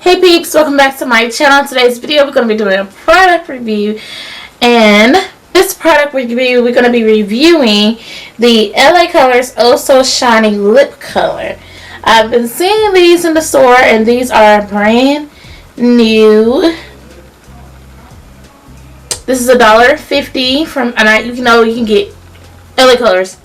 Hey peeps, welcome back to my channel. In today's video we're going to be doing a product review, and this product review we're going to be reviewing the LA Colors Oh So Shiny Lip Color. I've been seeing these in the store and these are brand new. This is $1.50 from, and you can get LA Colors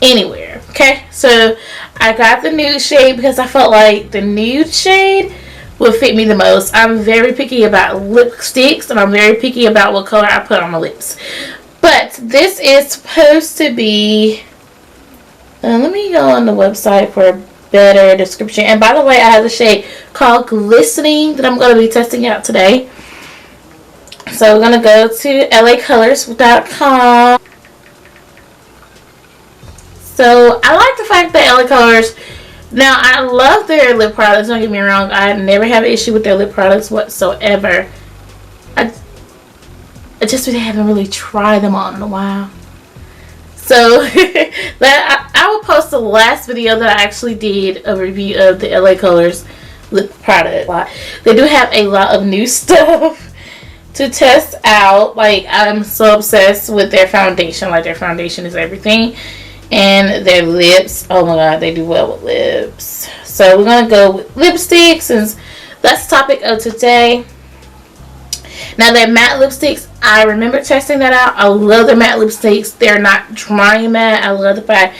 anywhere. Okay, so I got the nude shade because I felt like the nude shade would fit me the most. I'm very picky about lipsticks and I'm very picky about what color I put on my lips. But this is supposed to be, let me go on the website for a better description. And by the way, I have a shade called Glistening that I'm going to be testing out today. So we're going to go to lacolors.com. So I like the fact that LA Colors, now I love their lip products, don't get me wrong. I never have an issue with their lip products whatsoever. I just really haven't really tried them on in a while. So I will post the last video that I actually did a review of the LA Colors lip product. They do have a lot of new stuff to test out. Like, I'm so obsessed with their foundation. Like, their foundation is everything. And their lips, oh my god, they do well with lips. So we're going to go with lipsticks since that's the topic of today. Now their matte lipsticks, I remember testing that out. I love their matte lipsticks. They're not dry matte. I love the fact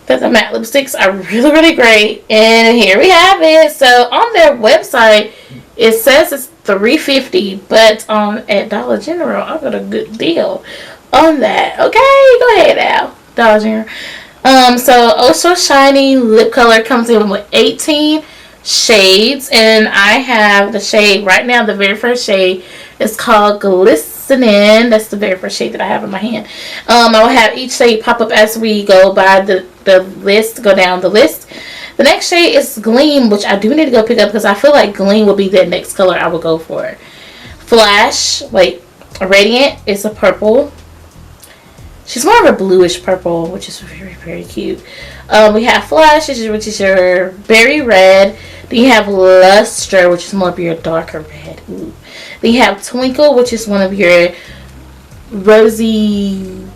that the matte lipsticks are really, really great. And here we have it. So on their website, it says it's $3.50, but at Dollar General, I got a good deal on that. Okay, go ahead now. Dollar General. So Oh So Shiny lip color comes in with 18 shades, and I have the shade right now. The very first shade is called Glistening. That's the very first shade that I have in my hand. I will have each shade pop up as we go by the list, go down the list. The next shade is Gleam, which I do need to go pick up because I feel like Gleam will be the next color I will go for. Flash, Radiant is a purple. She's more of a bluish purple, which is very, very cute. We have Flash, which is your berry red. Then you have Luster, which is more of your darker red. Ooh. Then you have Twinkle, which is one of your rosy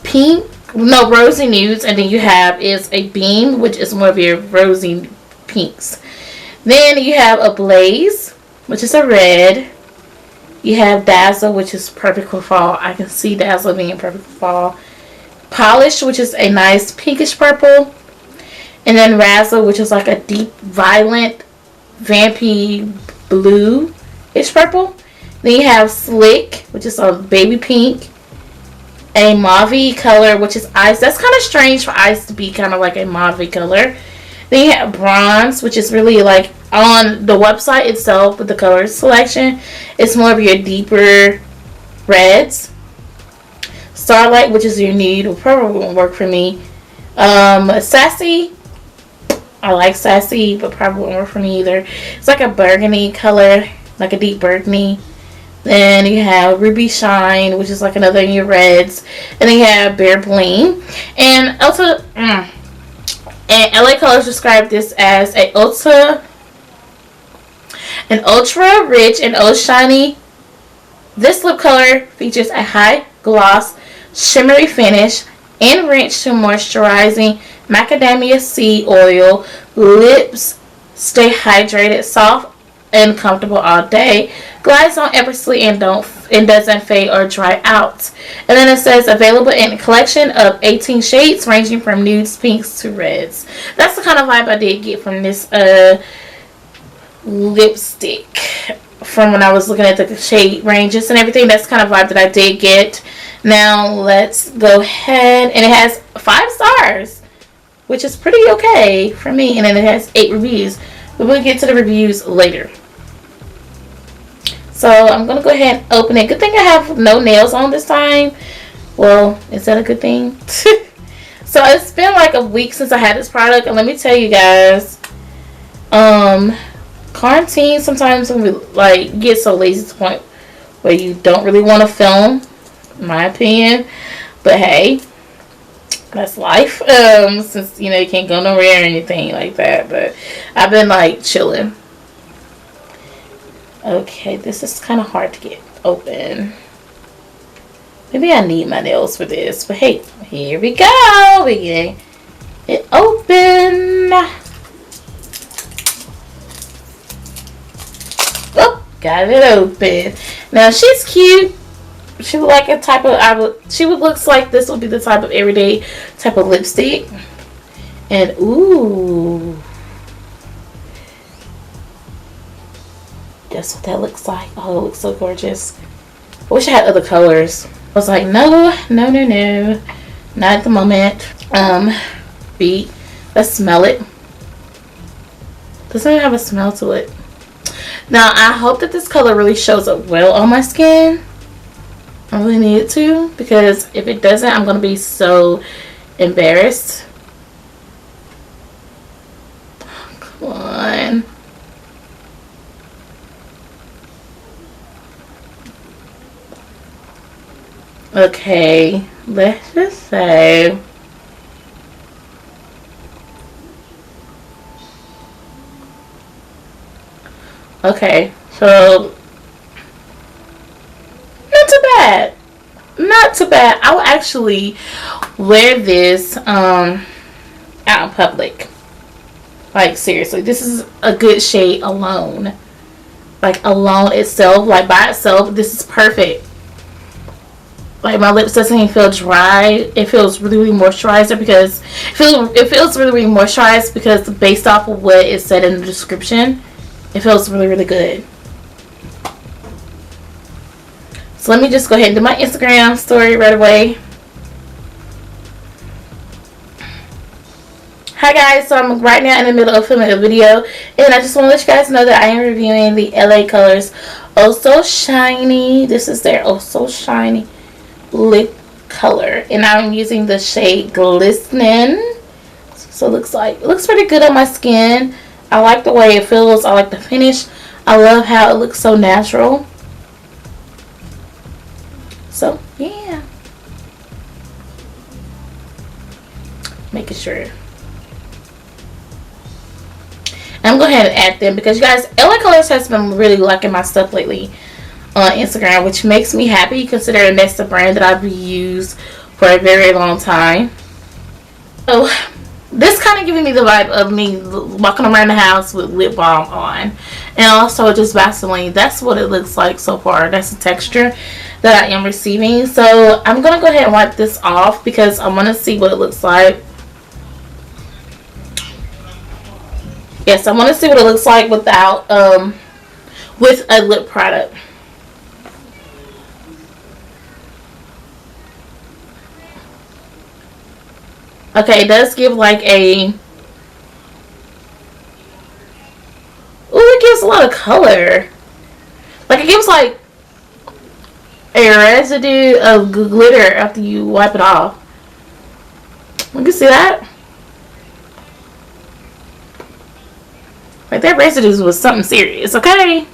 pink. No, rosy nudes. And then you have is a Beam, which is more of your rosy pinks. Then you have a Blaze, which is a red. You have Dazzle, which is perfect for fall. I can see Dazzle being perfect for fall. Polish, which is a nice pinkish purple. And then Razzle, which is like a deep, violent, vampy blue-ish purple. Then you have Slick, which is a baby pink. A mauve color, which is ice. That's kind of strange for ice to be kind of like a mauve color. Then you have Bronze, which is really like on the website itself with the color selection. It's more of your deeper reds. Starlight, which is your nude, will probably won't work for me. Sassy, I like Sassy, but probably won't work for me either. It's like a burgundy color, like a deep burgundy. Then you have Ruby Shine, which is like another in your reds. And then you have Bare Bling. And also, and LA Colors described this as an ultra rich and ultra shiny. This lip color features a high gloss, shimmery finish, enriched to moisturizing macadamia seed oil. Lips stay hydrated, soft, and comfortable all day. Glides on effortlessly and doesn't fade or dry out. And then it says available in a collection of 18 shades ranging from nudes, pinks to reds. That's the kind of vibe I did get from this lipstick. From when I was looking at the shade ranges and everything, that's the kind of vibe that I did get. Now let's go ahead, and it has 5 stars, which is pretty okay for me. And then it has 8 reviews, but we'll get to the reviews later. So I'm gonna go ahead and open it. Good thing I have no nails on this time. Well, is that a good thing? So it's been like a week since I had this product, and let me tell you guys, quarantine sometimes when we get so lazy to the point where you don't really want to film, in my opinion. But hey, that's life. Since you can't go nowhere or anything like that. But I've been chilling. Okay, this is kind of hard to get open. Maybe I need my nails for this, but hey, here we go. We get it open. Oh, got it open. Now she's cute. She would like a type of, she would looks like this would be the type of everyday type of lipstick. And ooh, that's what that looks like. Oh, it looks so gorgeous. I wish I had other colors. I was like, no, no, no, no, not at the moment. Beat. Let's smell it. Doesn't even have a smell to it. Now I hope that this color really shows up well on my skin. I really need it to, because if it doesn't, I'm gonna be so embarrassed. Come on. Okay, let's just say okay, so not too bad. Not too bad. I will actually wear this out in public. Like seriously, this is a good shade alone. Like alone itself, like by itself, this is perfect. Like my lips doesn't even feel dry. It feels really, really moisturized because it feels really, really moisturized because based off of what it said in the description, it feels really, really good. So let me just go ahead and do my Instagram story right away. Hi guys, so I'm right now in the middle of filming a video, and I just want to let you guys know that I am reviewing the LA Colors Oh So Shiny. This is their Oh So Shiny lip color, and I'm using the shade Glistening. So it looks pretty good on my skin. I like the way it feels. I like the finish. I love how it looks so natural. So yeah, making sure. I'm going to go ahead and add them because you guys, LA Colors has been really liking my stuff lately on Instagram, which makes me happy considering that's the brand that I've used for a very long time. So this kind of giving me the vibe of me walking around the house with lip balm on, and also just Vaseline. That's what it looks like so far. That's the texture that I am receiving. So I'm going to go ahead and wipe this off because I want to see what it looks like. Yes, I want to see what it looks like without with a lip product. Okay, it does give like a, ooh, it gives a lot of color. Like it gives like a residue of glitter after you wipe it off. You can see that? Like that residue was something serious, okay?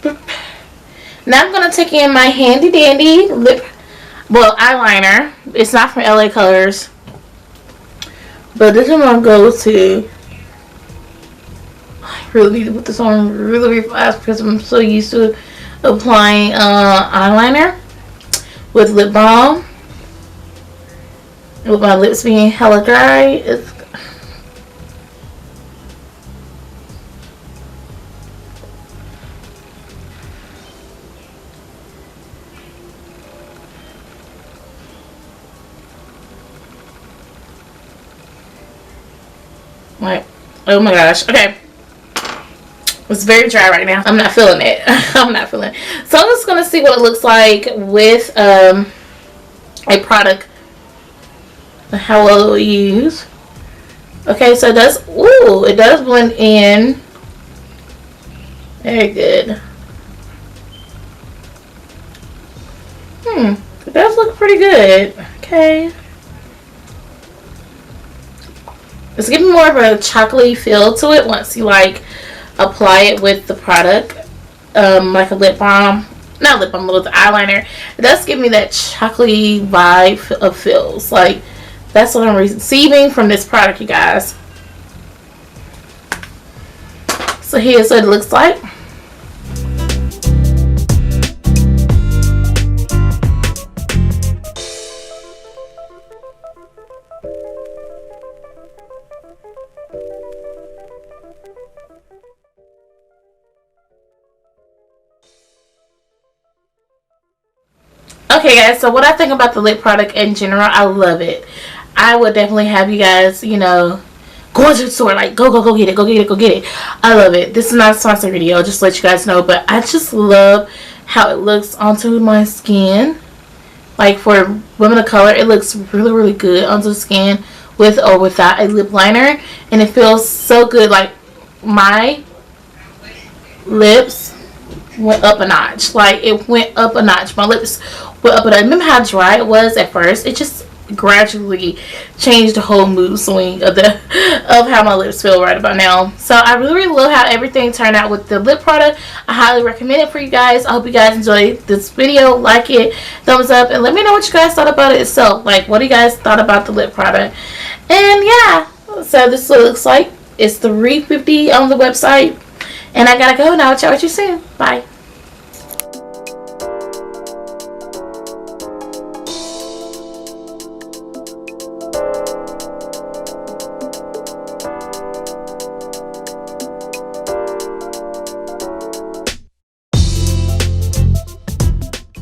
Now I'm going to take in my handy dandy eyeliner. It's not from LA Colors, but this is my go-to. I really need to put this on really, really fast because I'm so used to applying eyeliner with lip balm. With my lips being hella dry, it's like, oh my gosh. Okay. It's very dry right now. I'm not feeling it. I'm not feeling it. So I'm just going to see what it looks like with a product. How well it will use. Okay, so it does, ooh, it does blend in. Very good. It does look pretty good. Okay. It's giving more of a chocolatey feel to it once you like apply it with the product, like a lip balm, not lip balm, but with the eyeliner. It does give me that chocolatey vibe of feels. Like that's what I'm receiving from this product, you guys. So here's what it looks like. Okay, guys, so what I think about the lip product in general, I love it. I would definitely have you guys, you know, go to the store, like go get it, go get it, go get it. I love it. This is not a sponsor video, just to let you guys know, but I just love how it looks onto my skin. Like for women of color, it looks really, really good onto the skin with or without a lip liner, and it feels so good. Like my lips went up a notch. Like it went up a notch. My lips went up a notch. Remember how dry it was at first? It just gradually changed the whole mood swing of how my lips feel right about now. So I really, really love how everything turned out with the lip product. I highly recommend it for you guys. I hope you guys enjoyed this video. Like it, thumbs up, and let me know what you guys thought about it itself. Like, what do you guys thought about the lip product? And yeah, so this is what it looks like. It's $3.50 on the website, and I gotta go now. I'll chat with you soon. Bye.